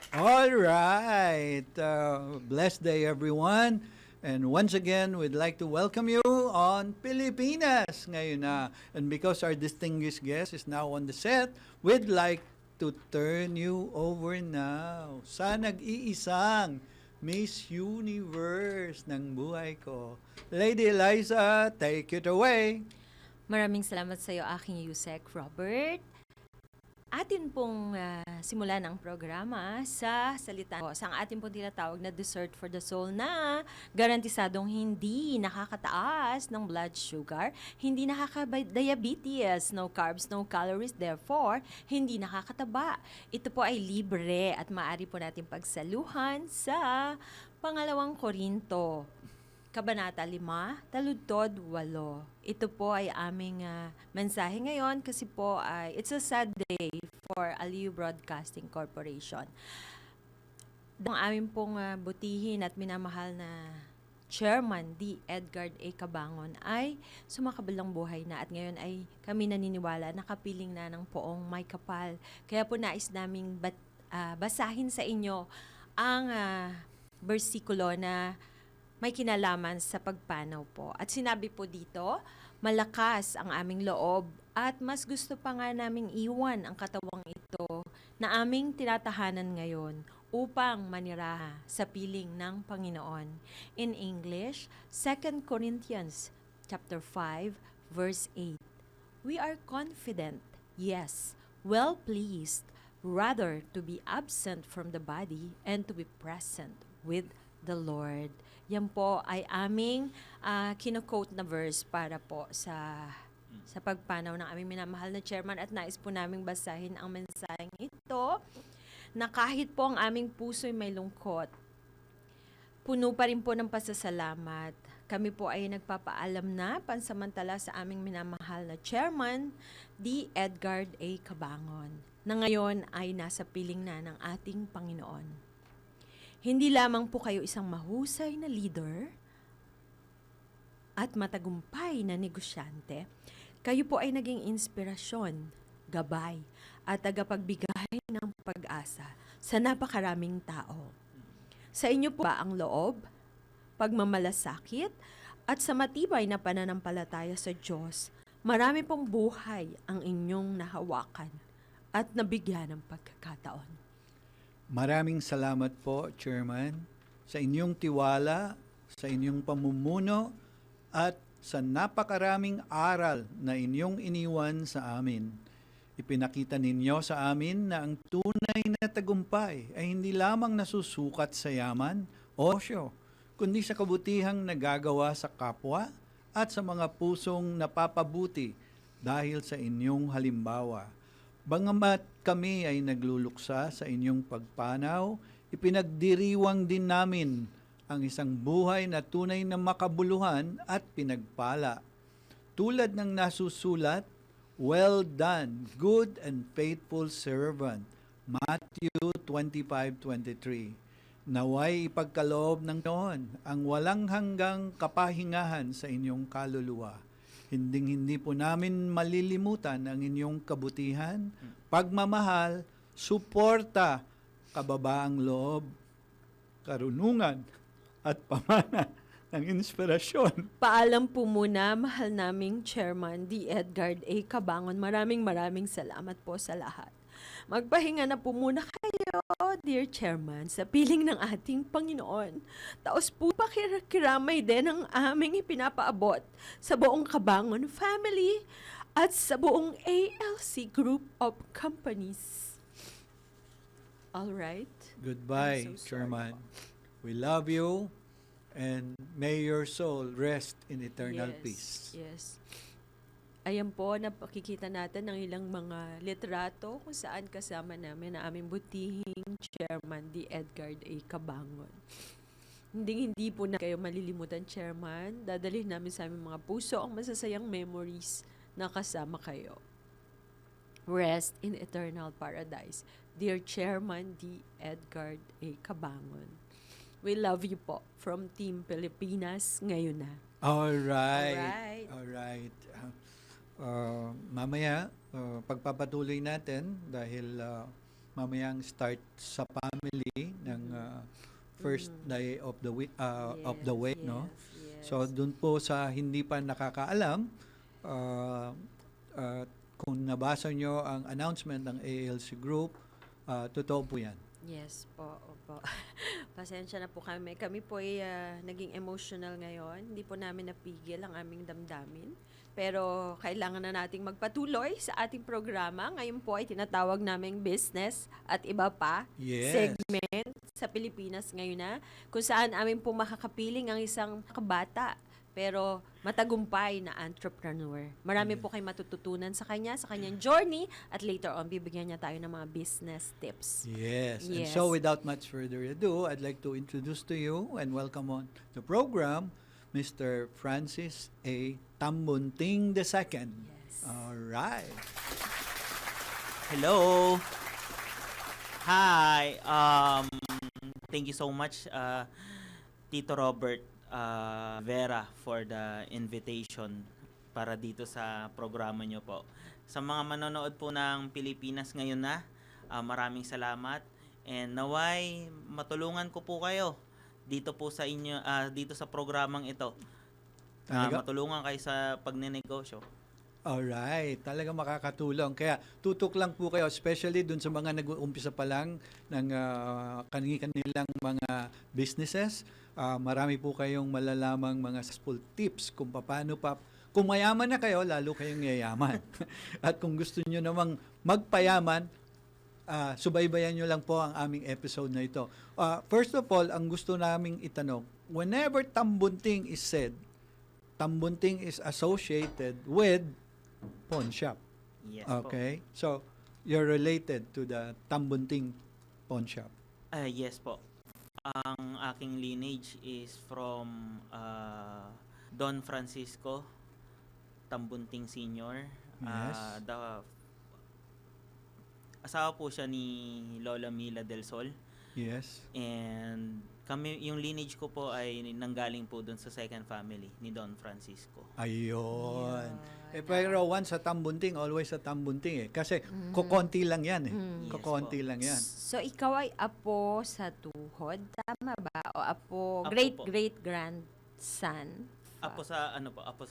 All right. Blessed day, everyone. And once again, we'd like to welcome you on Pilipinas ngayon na. And because our distinguished guest is now on the set, we'd like to turn you over now sa nag-iisang Miss Universe ng buhay ko. Lady Eliza, take it away. Maraming salamat sa iyo, aking Yusek Robert. Atin pong simulan ang programa sa salita ko, sa atin pong tinatawag na dessert for the soul na garantisadong hindi nakakataas ng blood sugar, hindi nakaka-diabetes, no carbs, no calories, therefore, hindi nakakataba. Ito po ay libre at maaari po natin pagsaluhan sa Pangalawang Korinto, Kabanata 5, Taludtod 8. Ito po ay aming mensahe ngayon kasi po ay it's a sad day for Aliw Broadcasting Corporation. Ang aming pong butihin at minamahal na Chairman D. Edgard A. Cabangon ay sumakabilang buhay na at ngayon ay kami naniniwala nakapiling na ng poong may kapal. Kaya po nais naming basahin sa inyo ang bersikulo na may kinalaman sa pagpanaw po. At sinabi po dito, malakas ang aming loob at mas gusto pa nga naming iwan ang katawang ito na aming tinatahanan ngayon upang maniraha sa piling ng Panginoon. In English, 2 Corinthians chapter 5, verse 8. We are confident, yes, well pleased, rather to be absent from the body and to be present with the Lord. Yan po ay aming kino-quote na verse para po sa pagpanaw ng aming minamahal na chairman at nais po naming basahin ang mensaheng ito na kahit po ang aming puso'y may lungkot, puno pa rin po ng pasasalamat. Kami po ay nagpapaalam na pansamantala sa aming minamahal na chairman, D. Edgard A. Cabangon, na ngayon ay nasa piling na ng ating Panginoon. Hindi lamang po kayo isang mahusay na leader at matagumpay na negosyante, kayo po ay naging inspirasyon, gabay, at tagapagbigay ng pag-asa sa napakaraming tao. Sa inyo po ba ang loob, pagmamalasakit, at sa matibay na pananampalataya sa Diyos, marami pong buhay ang inyong nahawakan at nabigyan ng pagkakataon. Maraming salamat po, Chairman, sa inyong tiwala, sa inyong pamumuno, at sa napakaraming aral na inyong iniwan sa amin. Ipinakita ninyo sa amin na ang tunay na tagumpay ay hindi lamang nasusukat sa yaman o osyo, kundi sa kabutihang nagagawa sa kapwa at sa mga pusong napapabuti dahil sa inyong halimbawa. Bangamat kami ay nagluluksa sa inyong pagpanaw, ipinagdiriwang din namin ang isang buhay na tunay na makabuluhan at pinagpala. Tulad ng nasusulat, "Well done, good and faithful servant." Matthew 25:23. Naway ipagkaloob ng noon ang walang hanggang kapahingahan sa inyong kaluluwa. Hinding-hindi po namin malilimutan ang inyong kabutihan, pagmamahal, suporta, kababaang loob, karunungan, at pamana ng inspirasyon. Paalam po muna, mahal naming Chairman D. Edgard A. Cabangon. Maraming salamat po sa lahat. Magpahinga na po muna kayo, dear Chairman, sa piling ng ating Panginoon. Taos po pakikiramay din ang aming ipinapaabot sa buong Cabangon family at sa buong ALC Group of Companies. All right? Goodbye, I'm so sorry Chairman. po. We love you, and may your soul rest in eternal Yes, peace. yes. Ayan po, napakikita natin ng ilang mga litrato kung saan kasama namin na aming butihing Chairman D. Edgard A. Cabangon. Hindi po na kayo malilimutan, Chairman. Dadalhin namin sa aming mga puso ang masasayang memories na kasama kayo. Rest in eternal paradise. Dear Chairman D. Edgard A. Cabangon. We love you po from Team Pilipinas ngayon na. All right. Alright. All right. Mamaya, pagpapatuloy natin dahil mamayang start sa family ng first day of the week no. Yes. So doon po sa hindi pa nakakaalam, uh, kung nabasa nyo ang announcement ng ALC Group, totoo po yan. Yes po, opo. Pasensya na po kami. Kami po ay naging emotional ngayon. Hindi po namin napigil ang aming damdamin. Pero kailangan na nating magpatuloy sa ating programa. Ngayon po ay tinatawag naming business at iba pa Yes. segment sa Pilipinas ngayon na kung saan amin po makakapiling ang isang kabata pero matagumpay na entrepreneur. Marami po kayong matututunan sa kanya, sa kanyang journey, at later on, bibigyan niya tayo ng mga business tips. Yes. And Yes. so without much further ado, I'd like to introduce to you and welcome on the program Mr. Francis A. Tambunting II. Yes. All right. Hello. Hi. Thank you so much, Tito Robert Vera, for the invitation para dito sa programa nyo po. Sa mga manonood po ng Pilipinas ngayon na, maraming salamat. And naway, matulungan ko po kayo dito po sa inyo, dito sa programang ito. Talaga? Matulungan kayo sa pagnenegosyo. Alright, talaga makakatulong. Kaya tutok lang po kayo, especially dun sa mga nag-uumpisa pa lang ng kanilang mga businesses. Marami po kayong malalamang mga successful tips kung paano pa. Kung mayaman na kayo, lalo kayong yayaman. At kung gusto nyo namang magpayaman, subaybayan nyo lang po ang aming episode na ito. First of all, ang gusto naming itanong, whenever tambunting is said, tambunting is associated with pawn shop. Yes po. Okay? So, you're related to the tambunting pawn shop. Yes po. Ang aking lineage is from Don Francisco Tambunting Sr. Yes. Asawa po siya ni Lola Mila del Sol. Yes. And yung lineage ko po ay nanggaling po doon sa second family ni Don Francisco. Ayun. Pero once sa tambunting, always sa tambunting eh. Kasi kukonti lang yan eh. Yes Kukonti po. lang yan. So, ikaw ay apo sa tuhod, tama ba? O apo, Apo po. great-great-grandson? Apo sa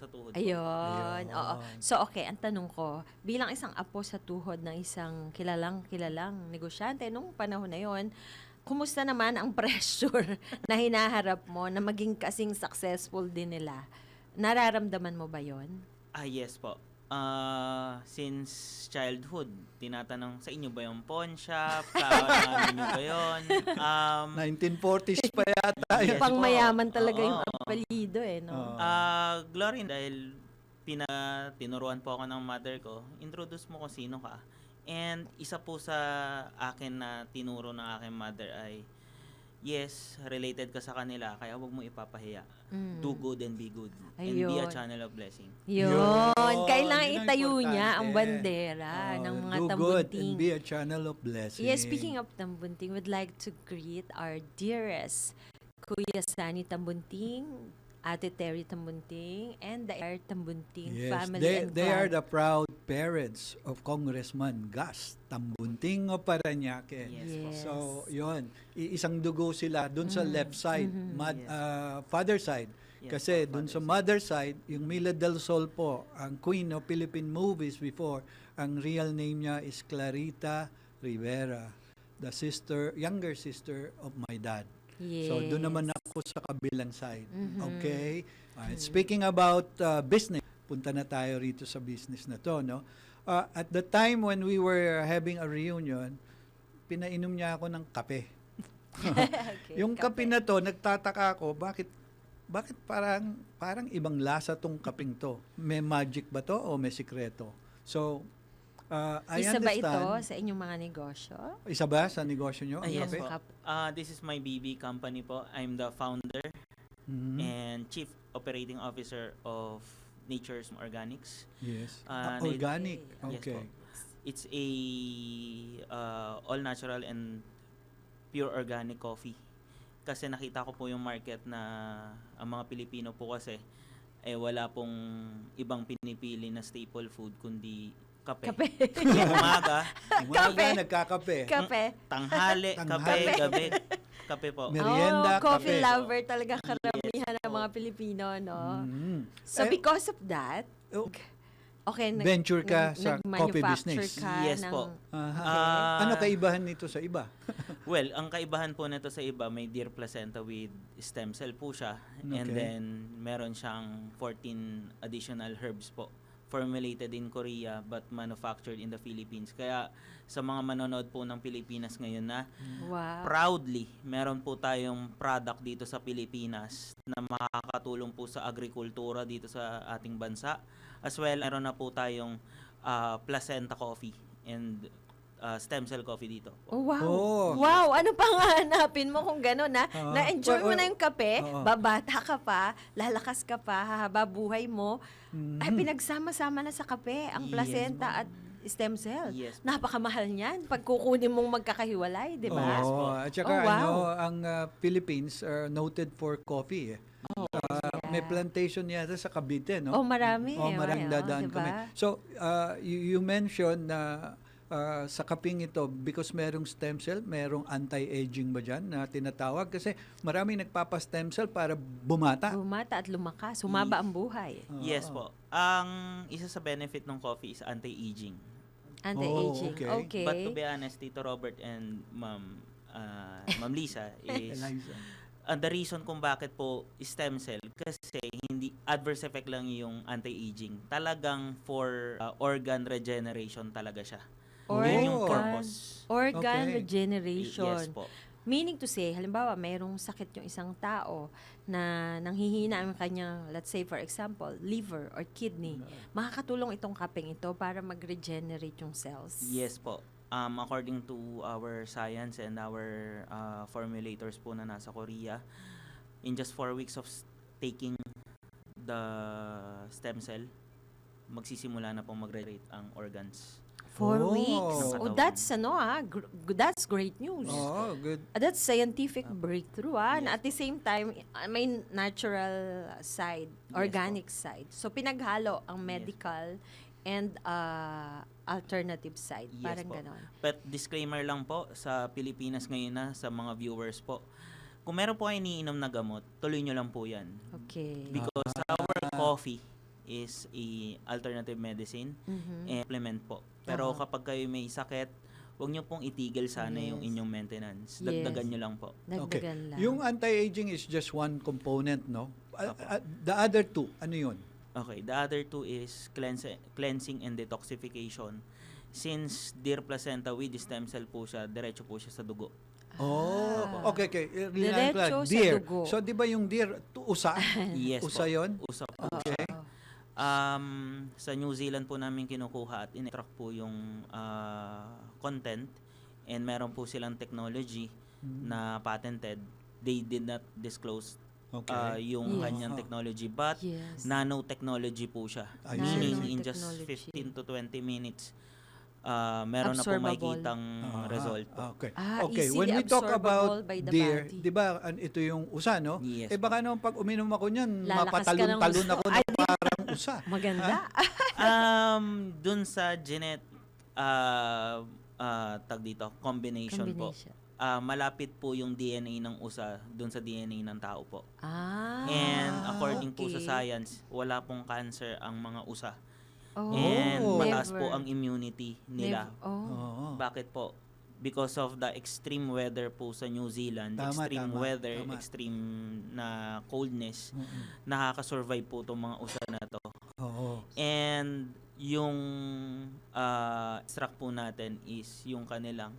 tuhod po. Ayun. Ayun. Oo. So, okay, ang tanong ko, bilang isang apo sa tuhod ng isang kilalang negosyante nung panahon na yon, kumusta naman ang pressure na hinaharap mo na maging kasing successful din nila? Nararamdaman mo ba yon? Yes po. Since childhood, tinatanong sa inyo ba yung pawn shop? Sa namin nyo ba yun? 1940s pa yata. Yes Pang po. mayaman talaga yung Oo. apelyido eh, no? Oo. Glory, dahil tinuruan po ako ng mother ko, introduce mo kung sino ka. And isa po sa akin na tinuro ng aking mother ay, yes, related ka sa kanila, kaya huwag mo ipapahiya. Mm. Do good and be good. And be a Ayun. channel of blessing. Yun. Yun. Kailangan Yun ang itayo niya ang importante. bandera ng mga Do good and tambunting. be a channel of blessing. Yes, speaking of tambunting, we'd like to greet our dearest Kuya Sani Tambunting, Ate Terry Tambunting, and the Air Tambunting Yes, family and they are clan. the proud parents of Congressman Gus Tambunting of Parañaque. Yes po. Yes. So, yon, isang dugo sila dun sa left side, Yes. father side. Yes Kasi po, dun sa father mother side, yung Mila del Sol po, ang queen of Philippine movies before, ang real name niya is Clarita Rivera, the younger sister of my dad. Yes. So, doon naman ako sa kabilang side. Mhm. Okay? Speaking about business, punta na tayo rito sa business na to, no? At the time when we were having a reunion, pinainom niya ako ng kape. Okay, Yung kape na to, nagtataka ako, bakit parang ibang lasa tong kapeng to? May magic ba to o may sikreto? So, I Isa ba understand. ito sa inyong mga negosyo? Isa ba sa negosyo nyo? ang Yes kape? po. This is my BB company po. I'm the founder Mhm. and chief operating officer of Nature's Organics. Yes. na- Organic. Yes Okay. po. It's a all natural and pure organic coffee. Kasi nakita ko po yung market na ang mga Pilipino po kasi wala pong ibang pinipili na staple food kundi kape. Kape. Umaga, Umaga, nagkakape. Kape. tanghali, kape, Tanghali. gabi, kape po. Merienda, coffee kape. lover talaga karamihan ng mga Pilipino, no? Mm. So Eh, because of that, oh, okay, venture ka sa coffee nag-manufacture business. ka Yes ng, po. Aha. Ah, Ano kaibahan nito sa iba? Well, ang kaibahan po nito sa iba, may deer placenta with stem cell po siya. And Okay. then, meron siyang 14 additional herbs po. Formulated in Korea but manufactured in the Philippines. Kaya sa mga manonood po ng Pilipinas ngayon na Wow. proudly, meron po tayong product dito sa Pilipinas na makakatulong po sa agrikultura dito sa ating bansa. As well, meron na po tayong placenta coffee and stem cell coffee dito. Oh, wow. Oh. Wow, ano pa nga hanapin mo kung gano'n, na Oo. na-enjoy mo Well, na yung kape, oo. babata ka pa, lalakas ka pa, hahaba buhay mo, ay Mhm. pinagsama-sama na sa kape ang Yes, placenta at stem cell. Yes. Napakamahal niyan pag kukunin mong magkakahiwalay, di ba? Yes po. Oo, at saka Oh, wow. ano, ang Philippines are noted for coffee. May plantation yata sa Cavite, no? Oh, marami. Oh, eh, marang oh, dadaan diba? kami. So, you mentioned na sa kaping ito, because merong stem cell, merong anti-aging ba dyan na tinatawag? Kasi maraming nagpapa-stem cell para bumata. Bumata at lumakas, humaba ang buhay. Yes po. Ang isa sa benefit ng coffee is anti-aging. Anti-aging. okay. Okay. But to be honest, Tito Robert and Ma'am Lisa is Eliza. the reason kung bakit po stem cell kasi hindi adverse effect lang yung anti-aging. Talagang for organ regeneration talaga siya. Yun yung Oh. purpose. Organ Okay. regeneration. Yes po. Meaning to say, halimbawa, mayroong sakit yung isang tao na nanghihina ang kanyang, let's say for example, liver or kidney. Makakatulong itong kapeng ito para mag-regenerate yung cells. Yes po. According to our science and our formulators po na nasa Korea, in just 4 weeks of taking the stem cell, magsisimula na pong mag-regenerate ang organs. 4 Oh. weeks. Oh, that's that's great news. Oh, good. That's scientific breakthrough, Yes. na at the same time, may natural side, organic side. So, pinaghalo ang medical and alternative side. Yes Parang po. ganon. But disclaimer lang po sa Pilipinas ngayon na sa mga viewers po. Kung meron po kayo iniinom na gamot, tuloy nyo lang po yan. Okay. Because our coffee is a alternative medicine Mhm. and supplement po. Pero Oo. kapag kayo may sakit, huwag nyo pong itigil sana yung Yes. inyong maintenance. Yes. Dagdagan nyo lang po. Dagdagan lang. Yung anti-aging is just one component, no? The other two, ano yun? Okay, the other two is cleansing and detoxification. Since deer placenta with stem cell po siya, diretso po siya sa dugo. Oh, okay. Diretso sa Deer. dugo. So, di ba yung deer, usa? Yes Usa po. yun? Usa po. Okay. Sa New Zealand po namin kinukuha at in-extract po yung content and meron po silang technology na patented. They did not disclose Okay. yung Yes. kanyang technology but Yes. nanotechnology po siya. I see. Meaning in just Nanotechnology. 15 to 20 minutes meron na po Absorbable. makikitang result po. Okay. Easily When we talk absorbable about by the deer, body. di ba, ito yung usa, no? Yes Baka naman pag uminom ako niyan, Lalakas ka ng mapatalon-talon gusto. ako na parang usa. Maganda. Dun sa tag dito, combination po. Malapit po yung DNA ng usa dun sa DNA ng tao po. And according po sa okay. science, wala pong cancer ang mga usa. Oh, And mataas never. po ang immunity nila. Oh. Bakit po? Because of the extreme weather po sa New Zealand, extreme weather, extreme na coldness, nakaka-survive po itong mga usa na to. Oo. And yung extract po natin is yung kanilang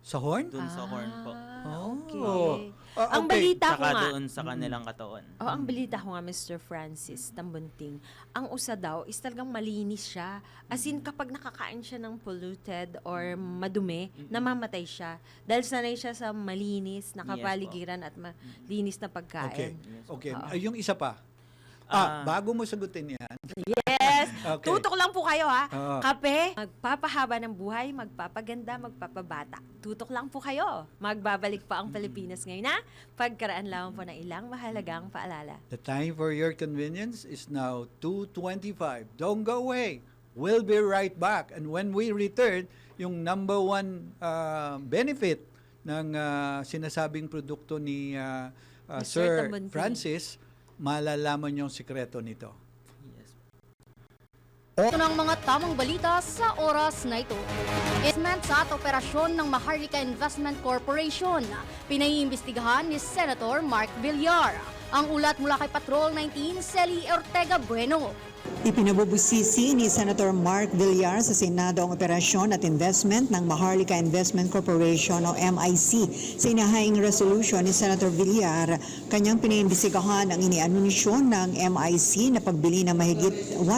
Sa horn? dun sa horn po. Okay. Ah, Ang okay. balita ko Saka nga, doon sa kanilang katawan. ang balita ko nga, Mr. Francis Tambunting, ang usa daw is talagang malinis siya. As in, kapag nakakain siya ng polluted or madumi, namamatay siya. Dahil sanay siya sa malinis na kapaligiran at malinis na Okay. pagkain. Okay. Oo. Yung isa pa. Bago mo sagutin yan. Yes! Okay. Tutok lang po kayo, ha? Oo. Kape, magpapahaba ng buhay, magpapaganda, magpapabata. Tutok lang po kayo. Magbabalik pa ang Pilipinas ngayon, ha? Pagkaraan lang po ng ilang mahalagang paalala. The time for your convenience is now 2:25. Don't go away. We'll be right back. And when we return, yung number one benefit ng sinasabing produkto ni Mr. Sir Tambuntin. Francis, malalaman yung sikreto nito. Yes. Ito ng mga tamang balita sa oras na ito. Investment sa at operasyon ng Maharlika Investment Corporation. Pinaiimbestigahan ni Senator Mark Villar. Ang ulat mula kay Patrol 19, Celi Ortega Bueno. Ipinabubusisi ni Senator Mark Villar sa Senado ang operasyon at investment ng Maharlika Investment Corporation o MIC. Sa inahaing resolution ni Senator Villar, kanyang pinaimbestigahan ang inianunsyo ng MIC na pagbili ng mahigit 101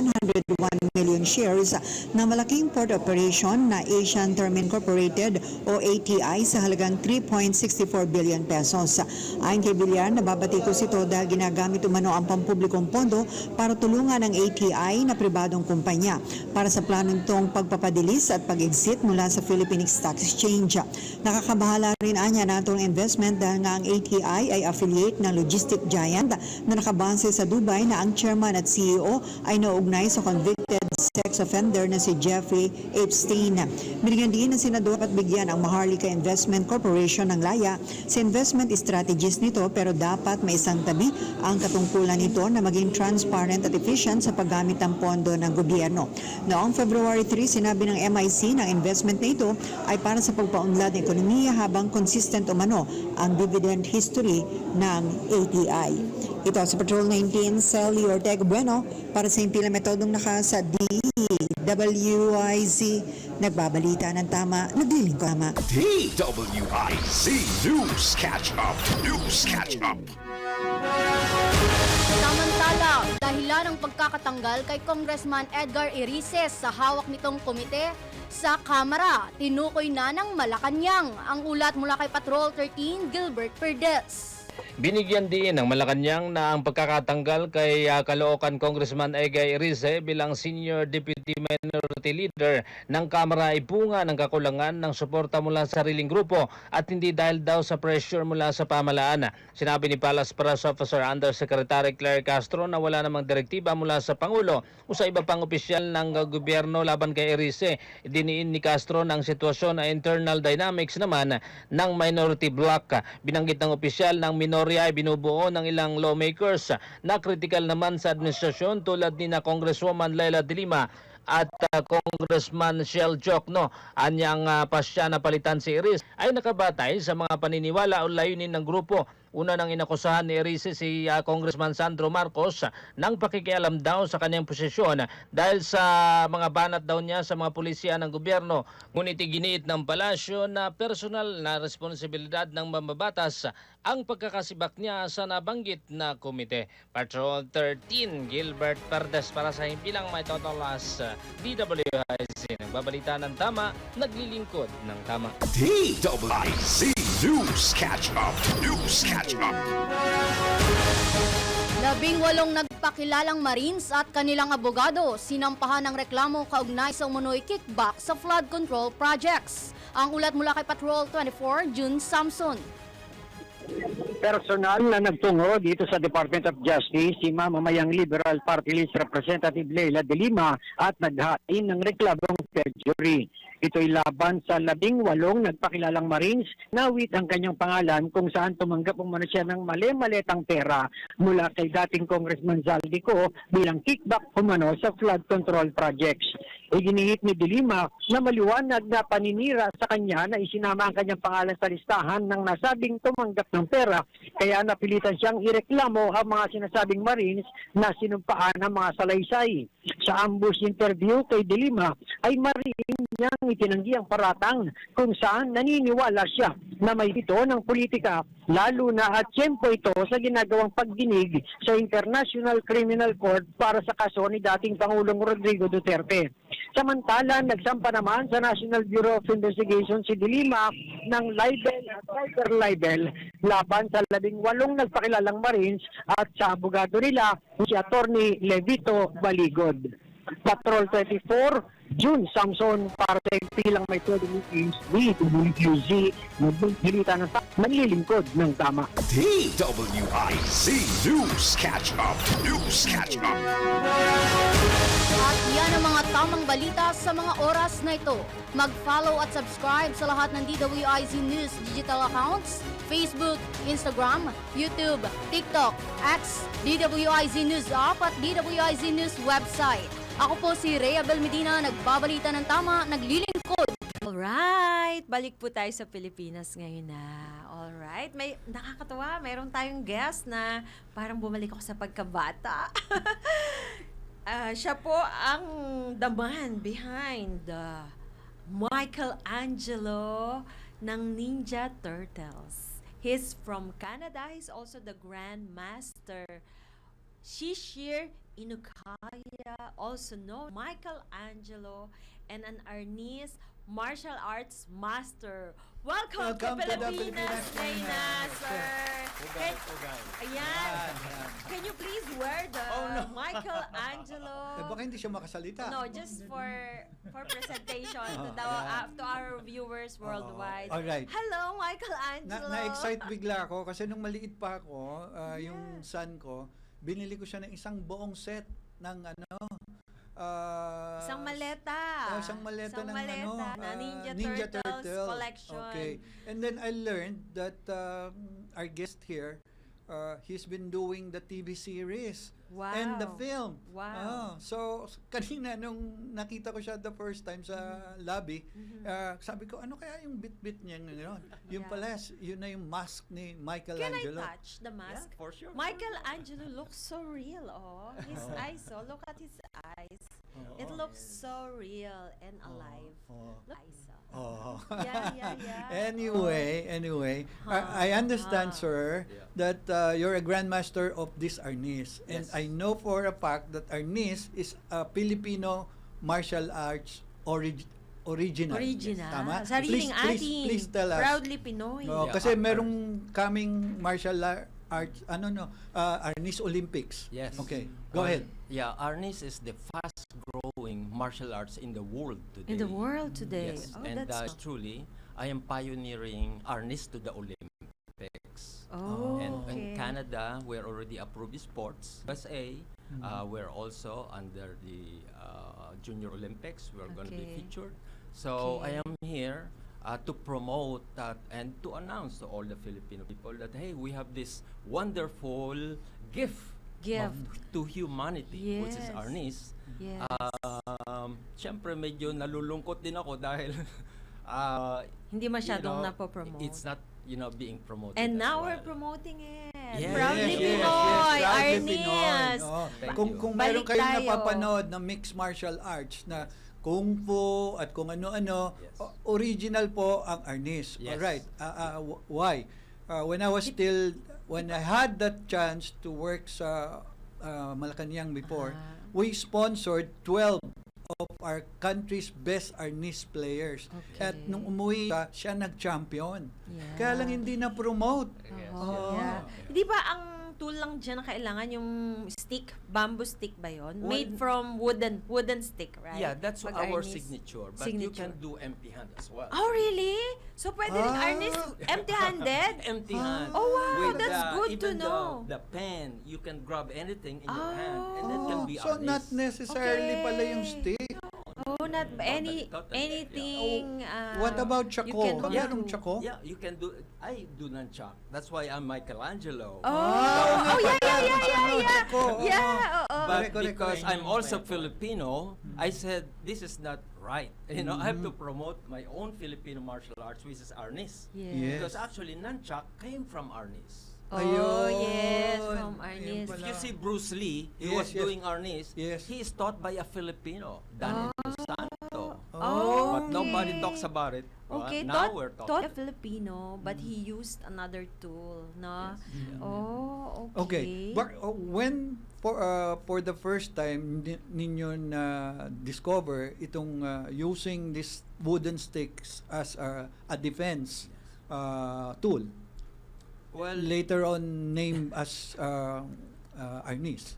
million shares na malaking port operation na Asian Terminal Incorporated o ATI sa halagang 3.64 billion pesos. Ayon kay Villar, nababatikos ito dahil ginagamit umano ang pampublikong pondo para tulungan ang ATI na pribadong kumpanya para sa plano nitong pagpapadilis at pag-exit mula sa Philippine Stock Exchange. Nakakabahala rin anya na itong investment dahil nga ang ATI ay affiliate ng logistic giant na nakabanse sa Dubai na ang chairman at CEO ay nauugnay sa convicted sex offender na si Jeffrey Epstein. Binigyan din ng senador at bigyan ang Maharlika Investment Corporation ng laya sa investment strategies nito pero dapat may isang tabi ang katungkulan nito na maging transparent at efficient sa paggamit ng pondo ng gobyerno. Noong February 3, sinabi ng MIC na investment na ito ay para sa pagpaunlad ng ekonomiya habang consistent umano ang dividend history ng ATI. Ito sa Patrol 19, Celi Ortega Bueno para sa Impila Metodong naka sa DWIZ. Nagbabalita ng tama, naglilingkod tama. DWIZ News Catch Up. News Catch Up. Samantala, dahilan ng pagkakatanggal kay Congressman Edgar Irises sa hawak nitong komite sa Kamara, tinukoy na ng Malacanang. Ang ulat mula kay Patrol 13, Gilbert Perdes. Binigyan din ng Malacanang na ang pagkakatanggal kay Caloocan Congressman Egay Irize bilang Senior Deputy Minority Leader ng Kamara ay bunga ng kakulangan ng suporta mula sa sariling grupo at hindi dahil daw sa pressure mula sa pamahalaan. Sinabi ni Palace Press Officer Undersecretary Claire Castro na wala namang direktiba mula sa Pangulo o sa iba pang opisyal ng gobyerno laban kay Irize. Diniin ni Castro na ang sitwasyon ay internal dynamics naman ng minority bloc. Binanggit ng opisyal ng minorya ay binubuo ng ilang lawmakers na kritikal naman sa administrasyon tulad ni na Congresswoman Leila de Lima at Congressman Shell Jokno. Anyang pasya na palitan si Irize ay nakabatay sa mga paniniwala o layunin ng grupo. Una nang inakusahan ni Irize si Congressman Sandro Marcos ng pakikialam daw sa kanyang posisyon dahil sa mga banat daw niya sa mga pulisya ng gobyerno. Ngunit iginiit ng palasyo na personal na responsibilidad ng mambabatas ang pagkakasibak niya sa nabanggit na komite. Patrol 13, Gilbert Perdes para sa himpilang may totolas DWIZ. Nagbabalita ng tama, naglilingkod ng tama. DWIZ News Catch Up. News Catch Up. 18 nagpakilalang Marines at kanilang abogado sinampahan ng reklamo kaugnay sa umunoy kickback sa flood control projects. Ang ulat mula kay Patrol 24, June Samson. Personal na nagtungo dito sa Department of Justice si mamamayang Liberal Party List Representative Leila de Lima at naghain ng reklamong perjury. Ito'y laban sa 18 nagpakilalang Marines na wit ang kanyang pangalan kung saan tumanggap umano siya ng mali-maletang pera mula kay dating Congressman Zaldico bilang kickback umano sa flood control projects. Iginihit ni de Lima na maliwanag na paninira sa kanya na isinama ang kanyang pangalan sa listahan ng nasabing tumanggap ng pera kaya napilitan siyang ireklamo ang mga sinasabing Marines na sinumpaan ng mga salaysay. Sa ambush interview kay de Lima ay mariin niyang itinanggi ang paratang kung saan naniniwala siya na may ito ng politika lalo na at tiyempo ito sa ginagawang pagdinig sa International Criminal Court para sa kaso ni dating Pangulong Rodrigo Duterte. Samantala, nagsampa naman sa National Bureau of Investigation si de Lima ng libel at cyber libel laban sa 18 nagpakilalang Marines at sa abogado nila si Attorney Levito Baligod. Patrol 24, June Samson para sa pilang may 20 minutes WQZ magbalita ng manlilingkod ng tama. DWIZ News Catch Up. News Catch Up. At yan ang mga tamang balita sa mga oras na ito. Mag-follow at subscribe sa lahat ng DWIZ News digital accounts, Facebook, Instagram, YouTube, TikTok, X, DWIZ News app at DWIZ News website. Ako po si Rhea Bel Medina, nagbabalita ng tama, naglilingkod. Alright, balik po tayo sa Pilipinas ngayon na. Alright, may nakakatawa, mayroon tayong guest na parang bumalik ako sa pagkabata. Siya po ang the man behind the Michelangelo ng Ninja Turtles. He's from Canada. He's also the Grand Master Shishir Inukaya, also known Michelangelo, and an Arnis martial arts master. Welcome to Welcome to the Pilipinas, Reina, sir. Ayan. Can you please wear the Michelangelo? Baka hindi siya makasalita. No, just for presentation to our viewers worldwide. Alright. Hello, Michelangelo. Na-excite bigla ako kasi nung maliit pa ako, yung son ko, binili ko siya ng isang buong set ng Isang maleta. Isang maleta ng na Ninja Turtles collection. Okay. And then I learned that our guest here, he's been doing the TV series Wow. and the film. Wow. So kanina nung nakita ko siya the first time sa lobby, sabi ko ano kaya yung bit-bit niya ngayon? Yung Yeah. pala yun na yung mask ni Can Michelangelo. I touch the mask? For sure. Michelangelo looks so real, his eyes, look at his eyes. It looks so real and alive. Look, eyes, Oh. Yeah. Anyway, I understand, sir, that you're a grandmaster of this Arnis. And Yes. I know for a fact that Arnis is a Filipino martial arts original. Tama? Sariling atin. Please tell us. Proudly Pinoy. No, Yeah, kasi merong coming martial arts, Arnis Olympics. Yes. Okay, go ahead. Yeah, Arnis is the fast-growing martial arts in the world today. In the world today. Yes, Oh, and that's truly, I am pioneering Arnis to the Olympics. Oh, And okay. in Canada, we're already approved sports. USA, we're also under the Junior Olympics. We're going to be Okay. featured. So Okay. I am here to promote that and to announce to all the Filipino people that, hey, we have this wonderful gift to humanity, which is Yes. Arnis. Yes. Siyempre, medyo nalulungkot din ako dahil Hindi masyadong you know, napopromote. it's not, being promoted And as now well. we're promoting it. Yes. Proudly Yes, Pinoy, proudly Arnis. Pinoy. Oo. Thank Kung you. kung meron Balik kayong tayo. napapanood na mixed martial arts na kung fu at kung ano-ano, Yes. original po ang Arnis. Yes. Alright. Why? When I had that chance to work sa Malacanang before, we sponsored 12 of our country's best Arnis players. Okay. At nung umuwi siya nag-champion. Yeah. Kaya lang hindi na-promote. Oo. Yeah. Hindi ba ang tool lang dyan na kailangan yung stick, bamboo stick ba yon? Well, Made from wooden stick, right? Yeah, that's Pag our Arnis. signature. But you Signature. can do empty hand as well. Oh, really? So, pwede rin Arnis empty-handed? Empty hand. Oh, wow, With that's good to even know. The pen, you can grab anything in your hand, and that can be So Arnis. not necessarily Okay. pala yung stick. Oh, not anything. What about you Chaco? can Merong do. Chaco? Yeah, you can do. I do nunchuck. That's why I'm Michelangelo. Oh, yeah. Chaco. Yeah, oo. But Correct. because I'm also Filipino, I said this is not right. I have to promote my own Filipino martial arts, which is Arnis. Yes. Because actually, nunchuck came from Arnis. Oh, Ayun. yes, from Ayun Arnis. pala. If you see Bruce Lee, he Yes, was yes. doing Arnis. Yes. He is taught by a Filipino, Daniel Santo. Oh, But nobody talks about it. Okay, Now we're taught talking. a Filipino, but he used another tool, no? Yes. Oh, Okay. okay. But when for the first time ninyo na discover itong using these wooden sticks as a defense tool, Well, later on named as Arnis.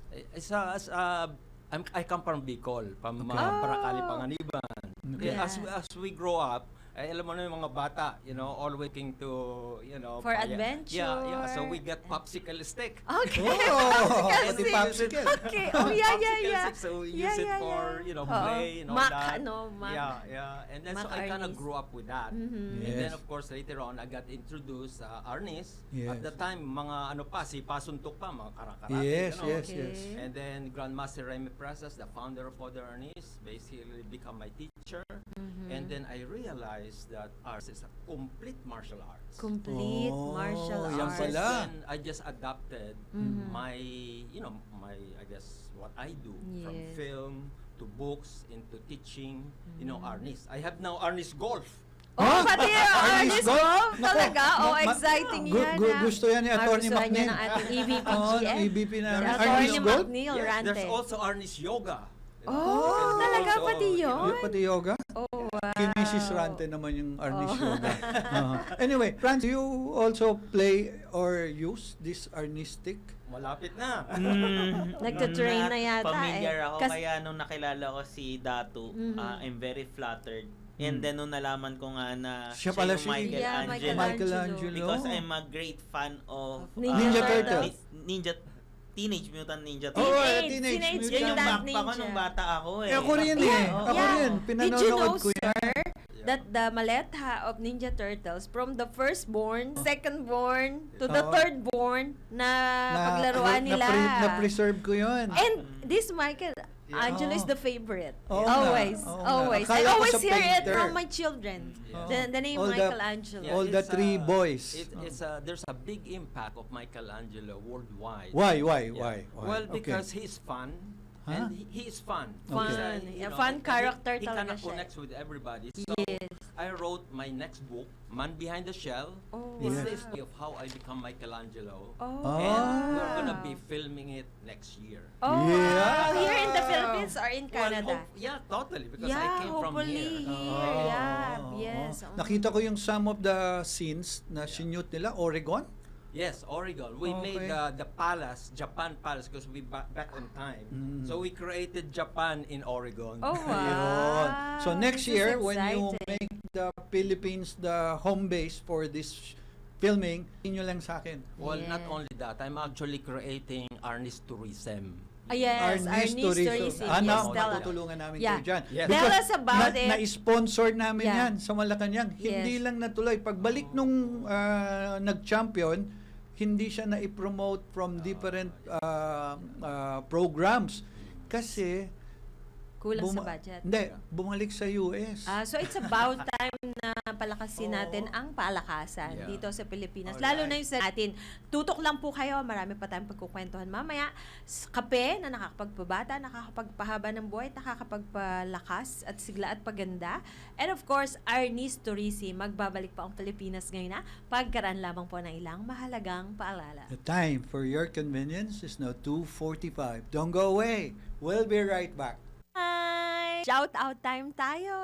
I come from Bicol, from Paracali, Panganiban. Okay. Yeah, as we grow up, alam mo na yung mga bata, all waiting to, For yeah, adventure. Yeah, so we get popsicle stick. Okay. Oh, pati Kasi- popsicle. Okay. Oh, yeah. Popsicle stick, so we use it for, Oo. play and all Mac, that. Mac. Yeah. And then Mac so I kind of Arnis. grew up with that. Mhm. And then Yes. of course later on I got introduced Arnis. Yes. At the time mga si pasuntok pa, mga karakarate. Yes, ganon. yes, Okay. yes. And then Grandmaster Remy Presas, the founder of Father Arnis, basically become my teacher. Mhm. And then I realized that arts is a complete martial arts. Complete Oh, martial yan arts. pala. Then I just adapted Mhm. my, I guess what I do from Yes. film to books into teaching, Arnis. I have now Arnis Golf. Oh, pati yung Arnis Arnis Golf? Golf Nako, talaga. Oh, exciting exciting yan. Gusto yan ni Atty. Gusto yan McNeil. ng ating EVP Oo, GM. EVP Si namin. Atty. Arnis Golf? McNeil Yes, Rante. there's also Arnis Yoga. Oh, talaga pati yun? Pati yoga? Oh, wow. Kay Mrs. Rante naman yung Arnis Yoga. Anyway, Franz, you also play or use this arnistic? Malapit na. Nagtutrain na yata Familiar eh. ako, kaya nung nakilala ko si Datu, I'm very flattered. And then nung nalaman ko nga na Siya pala yung si Yeah, Michelangelo. Michelangelo. Because I'm a great fan of Ninja Turtles. Teenage Mutant Ninja Oh, Turtles. Teenage Teenage Mutant Yan yung Mutant backpack ko Ninja. nung bata ako eh. Eh, ako rin eh. Yeah, Ako yeah. rin. Did you know, Pinanonood ko yan. sir, that the maleta of Ninja Turtles from the firstborn, secondborn, to the Oo. thirdborn na paglaruan nila. Na-preserve ko yun. And this Michelangelo is the favorite. Oo nga, Always. oo nga. Always. I Akala ko always sa hear it painter. from my children. The name All the- Michelangelo. Yeah, All the it's, three boys. There's a big impact of Michelangelo worldwide. Why? Yeah. Well, Okay. because he's fun. Huh? And he is fun. Fun. He's A fun character he talaga kinda siya. connects with everybody. So Yes. I wrote my next book, Man Behind the Shell. Oh, It's wow. the story of how I become Michelangelo. Oh. And we're gonna be filming it next year. Oh, Yeah. wow. Here in the Philippines or in Well, Canada? yeah, totally. Because Yeah, I came from hopefully here. here. Yeah, Oo, yes. oo. Nakita ko yung some of the scenes na sinute nila, Oregon. Yes, Oregon. We Okay. made the palace, Japan Palace, because we back on time. Mm. So we created Japan in Oregon. Oh, wow. Ayun. So next This is year, when you exciting. make the Philippines the home base for this filming, inyo lang sa akin. Well, not Yeah. only that, I'm actually creating Arnis Tourism. Yes, Arnis Tourism. Ano, Yes, tell us. matutulungan namin Yeah. kayo dyan. Yes. Tell us about it. Na-sponsor namin Yeah. yan sa Malacanang. Hindi Yes. lang natuloy. Pagbalik nung nag-champion, hindi siya na-promote from different programs. Kasi Kulang sa budget. Hindi, bumalik sa US. So it's about time na palakasin natin ang palakasan Yeah. dito sa Pilipinas. Lalo na yung sa atin. Tutok lang po kayo. Marami pa tayong pagkukwentuhan mamaya. Kape na nakakapagpabata, nakakapagpahaba ng buhay, nakakapagpalakas at sigla at paganda. And of course, Arnis Tourism. Magbabalik pa ang Pilipinas ngayon na pagkaraan lamang po ng ilang mahalagang paalala. The time for your convenience is now 2:45. Don't go away. We'll be right back. Hi! Shout out time tayo!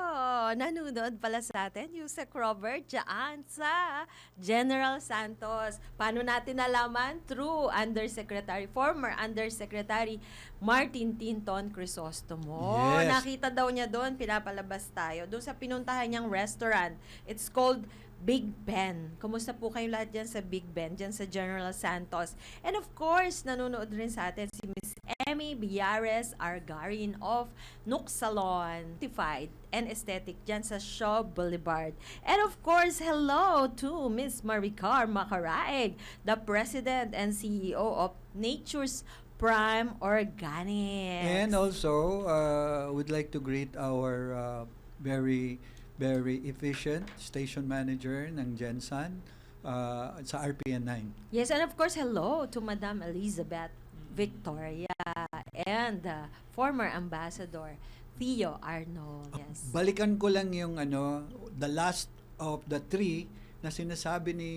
Nanonood pala sa atin, Yusek Robert, dyan sa General Santos. Paano natin nalaman? Through former Undersecretary Martin Tinton Crisostomo. Yes. Nakita daw niya doon, pinapalabas tayo. Doon sa pinuntahan niyang restaurant. It's called Big Ben. Kumusta po kayo lahat dyan sa Big Ben, dyan sa General Santos? And of course, nanonood rin sa atin si Miss Emmy Biares Argarin of Nook Salon, Certified and Aesthetic dyan sa Shaw Boulevard. And of course, hello to Miss Maricar Macaraig, the President and CEO of Nature's Prime Organics. And also, would like to greet our very efficient station manager ng Gensan sa RPN 9. Yes, and of course, hello to Madam Elizabeth Victoria and former Ambassador Theo Arnold. Yes. Balikan ko lang yung the last of the three na sinasabi ni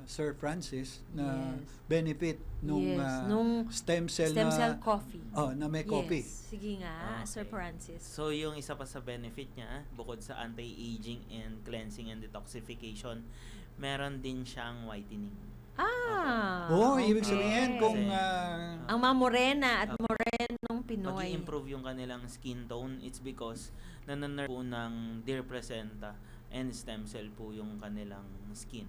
Sir Francis na Yes. benefit nung, Yes, nung stem cell coffee. na may coffee. Yes. Sige nga, Okay. Sir Francis. So yung isa pa sa benefit niya, bukod sa anti-aging and cleansing and detoxification, meron din siyang whitening. Ah. Oh, ibig okay. sabihin kung ang mga morena at morena morenong Pinoy. mag-i-improve yung kanilang skin tone. It's because nanonurse po ng Deer Placenta and stem cell po yung kanilang skin.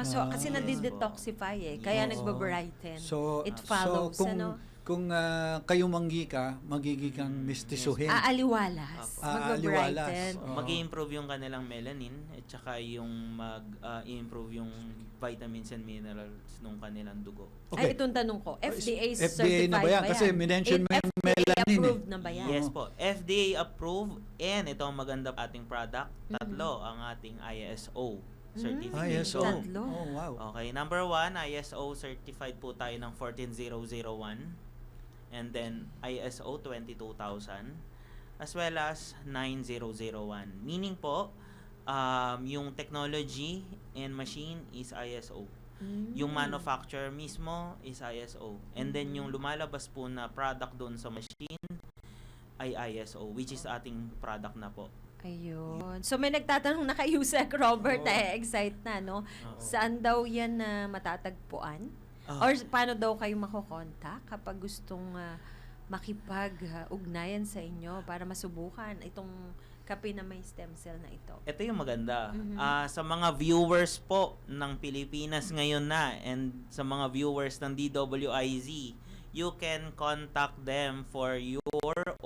So Ah. kasi Yes nadi-detoxify kaya Yes. nagbabrighten. So, It follows, so ano? kung kayo manggi ka, magiging kang mistisuhin. Aaliwalas. Aaliwalas. Magbabrighten. Oo. Mag-i-improve yung kanilang melanin at saka yung mag-i-improve yung vitamins and minerals nung kanilang dugo. Ay, itong tanong ko, FDA FDA certified na ba yan? Kasi minention mo yung melanin eh. approved na ba yan? Yes po, FDA approved and ito ang maganda ating product. Tatlo ang ating ISO certification. ISO. Tatlo. Oh, wow. Okay, number 1, ISO certified po tayo ng 14001 and then ISO 22000 as well as 9001. Meaning po, yung technology and machine is ISO. Yung manufacturer mismo is ISO. And then yung lumalabas po na product doon sa machine ay ISO, which is ating product na po. Ayun. So may nagtatanong na kay Yusek Robert, excite na, no? Saan daw yan na matatagpuan? Or paano daw kayo makokontak kapag gustong makipag-ugnayan sa inyo para masubukan itong kape na may stem cell na ito? Ito yung maganda. Sa mga viewers po ng Pilipinas ngayon na and sa mga viewers ng DWIZ, you can contact them for your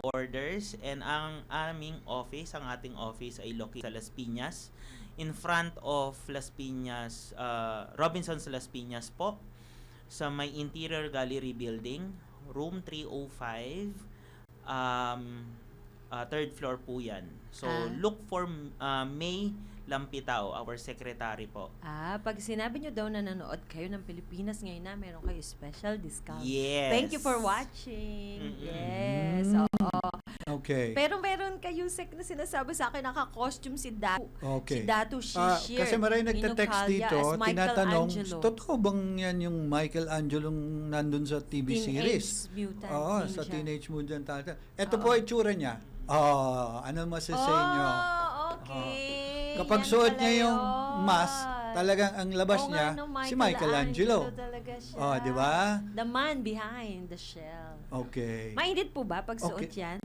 orders and ang aming office, ang ating office ay located sa Las Piñas in front of Las Piñas, Robinson's Las Piñas po sa may Interior Gallery Building, room 305, third floor po yan. So, look for May Lampitao, our secretary po. Pag sinabi nyo daw na nanonood kayo ng Pilipinas ngayon na, meron kayo special discount. Yes. Thank you for watching. Mm-mm. Yes. Oo. Okay. Pero meron kayo Yusek na sinasabi sa akin, naka-costume si Datu. Okay. Si Datu Shishir. Kasi maraming nagte-text dito, tinatanong, Angelo. totoo bang yan yung Michelangelo nandun sa TV series? Mutant Oo, Ninja. sa Teenage Mutant Ninja. Ito po itsura niya. Ano masasay nyo? Okay. Kapag Yan suot pala niya yung yun. mask, talagang ang labas Oo niya, nga, no, si Michelangelo. talaga siya. Di ba? The man behind the shell. Okay. Mainit po ba pag suot Okay. yan?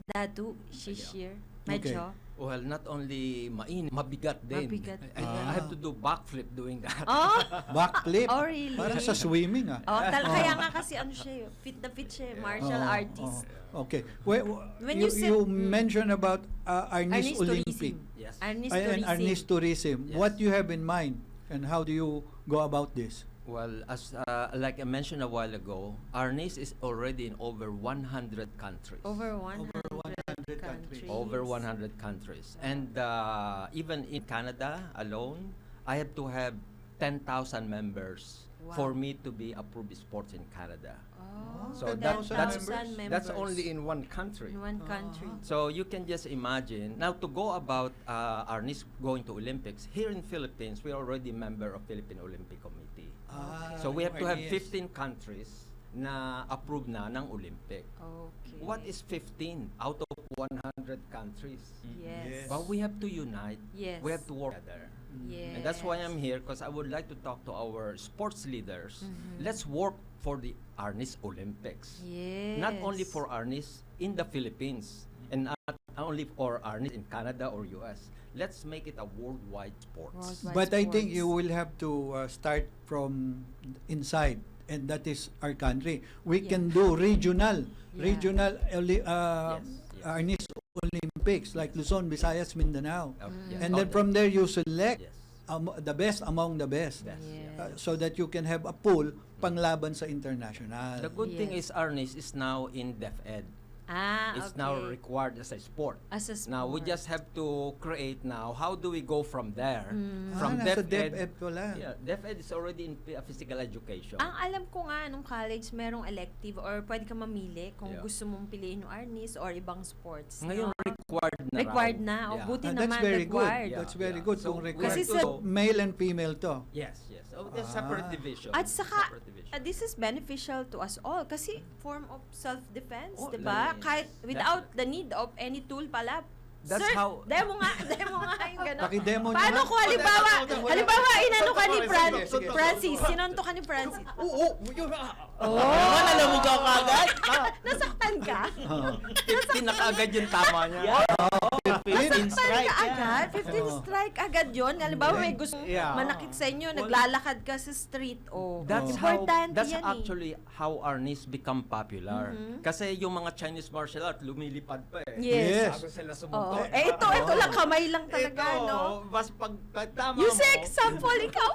Datu, Shishir. Medyo. Well, not only mabigat din. Mabigat I have to do backflip doing that. Oh, Backflip. Oh, really? Parang sa swimming kaya nga kasi ano siya, fit na fit siya, martial artist. Okay. When When you said- you mentioned about Arnis Arnis Olympic tourism. Yes. Arnis and tourism. Arnis Tourism, Yes. what do you have in mind and how do you go about this? Well, as like I mentioned a while ago, Arnis is already in over 100 countries. Over 100 countries. countries. Over 100 countries. And even in Canada alone, I have to have 10,000 members for me to be approved sports in Canada. So 10,000 members. that's only in one country. In one country. So you can just imagine. Now to go about Arnis going to Olympics, here in Philippines, we are already member of Philippine Olympic Committee. So we have to have 15 countries na approved na ng Olympic. Okay. What is 15 out of 100 countries? Yes. But we have to unite. Yes. We have to work together. Yes. And that's why I'm here, because I would like to talk to our sports leaders. Let's work for the Arnis Olympics. Yes. Not only for Arnis in the Philippines and not only for Arnis in Canada or US. Let's make it a worldwide sports. Worldwide. But I think sports. you will have to start from inside, and that is our country. We Yeah. can do regional Yeah. Yes. Arnis Olympics like Luzon, Visayas, Mindanao. Yes. And then from there you select Yes. the best among the best. Yes. Yes. So that you can have a pool panglaban sa international. The good thing Yes. is Arnis is now in DepEd. It's now okay. required as a sport. As a sport. Now we just have to create now. How do we go from there? From nasa DepEd. DepEd pala. Yeah, DepEd is already in physical education. Ang alam ko nga, nung college, merong elective or pwede ka mamili kung Yeah. gusto mong piliin yung Arnis or ibang sports. Ngayon no? required na Required raw. na. O, Yeah. buti That's naman very good. required. Yeah. That's very good So kung we required. Kasi So, male and female to. Yes, yes. Oh, there's separate division. At saka, Separate division. this is beneficial to us all kasi form of self-defense, Oh, di ba? yes. Kahit without the need of any tool pala, That's Sir, how... demo nga yung gano'n. Paki-demo niyo Paano nga. kung halimbawa, inano ka ni Sige. Francis, sinunto ka ni Francis. Oo, Naman, alam mo ka agad? Nasaktan ka? 15 na kaagad yung tama niya. 15 Nasaktan strike. ka agad? 15 strike agad yun? Halimbawa, may gusto manakit sa inyo, naglalakad ka sa street. Importante That's yan actually how Arnis become popular. Kasi yung mga Chinese martial art, lumilipad pa eh. Yes. Bago sila Oo. sumuntok. Ito lang, kamay lang talaga, Ito, no? Mas pag tama Yusek, mo. sample ikaw.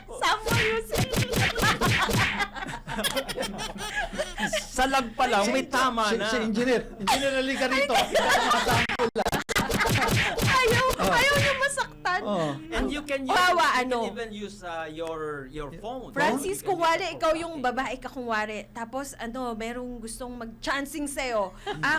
Sample, Yusek. Sa lag pa lang, may tama na. Si engineer halika rito. Ayaw niyo masaktan. And you can use, Wawa, you can ano? even use your phone. Francis, You can kung use wari, your ikaw phone. yung babae ka kung wari. Tapos, merong gustong mag-chancing sa'yo.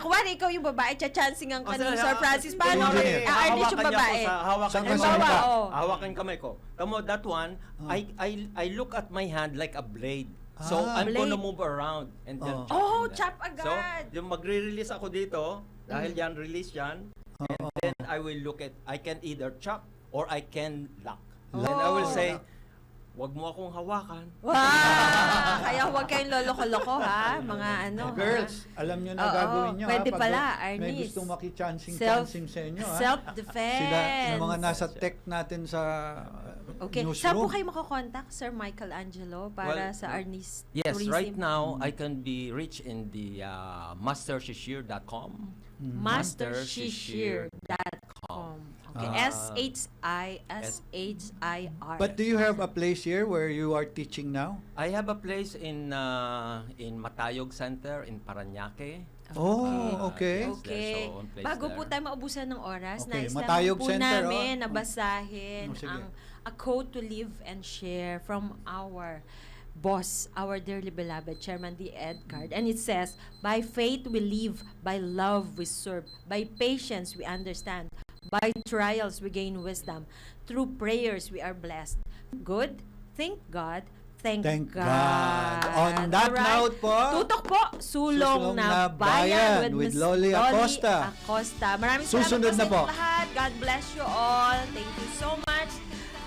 Kung wari, ikaw yung babae, cha-chancing ang kanino, Sir Francis. Paano? Engineer. Arnis yung babae. Saan ka Halimbawa, saan ka? Hawakan kamay ko. Tamo, that one, I look at my hand like a blade. So, I'm Blade. gonna move around and then chop Oh, them. chop So, agad. yung magre-release ako dito, dahil yan, release yan, and then I will look at, I can either chop or I can lock. Then I will say, wag mo akong hawakan. Wow! Kaya huwag kayong loloko-loko, ha? Mga ano, ha? Girls, alam niyo na Oo, gagawin niyo. pwede ha? pala, May Arnis. gustong maki-chancing Self- sa inyo. Ha? Self-defense. Sila, yung mga nasa tech natin sa Okay. newsroom. Saan po kayo makakontakt, Sir Michelangelo, para Well, sa Arnis Yes, Tourism? right now, I can be reached in the mastershishir.com. mastershishir.com. Okay, S-H-I-S-H-I-R. But do you have a place here where you are teaching now? I have a place in Matayog Center in Paranaque. Oh, okay. Yes, Okay. there's one place Bago po there. tayo maubusan ng oras, Okay, nais Matayog lang po Center, namin oh. nabasahin Oh, sige. ang A Code to Live and Share from our boss, our dearly beloved Chairman D. Edgard. And it says, by faith we live, by love we serve, by patience we understand, by trials we gain wisdom, through prayers we are blessed. Good, thank God, thank God. On that Alright. note po, Tutok po, Sulong na Bayan with Miss Loli Acosta. Maraming Susunod salamat na po. sa lahat. God bless you all. Thank you so much.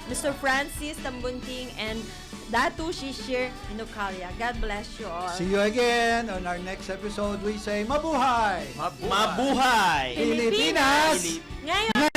Mr. Francis Tambunting and Datu Shishir Inukalia. God bless you all. See you again on our next episode. We say, Mabuhay! Mabuhay! Pilipinas! Ngayon!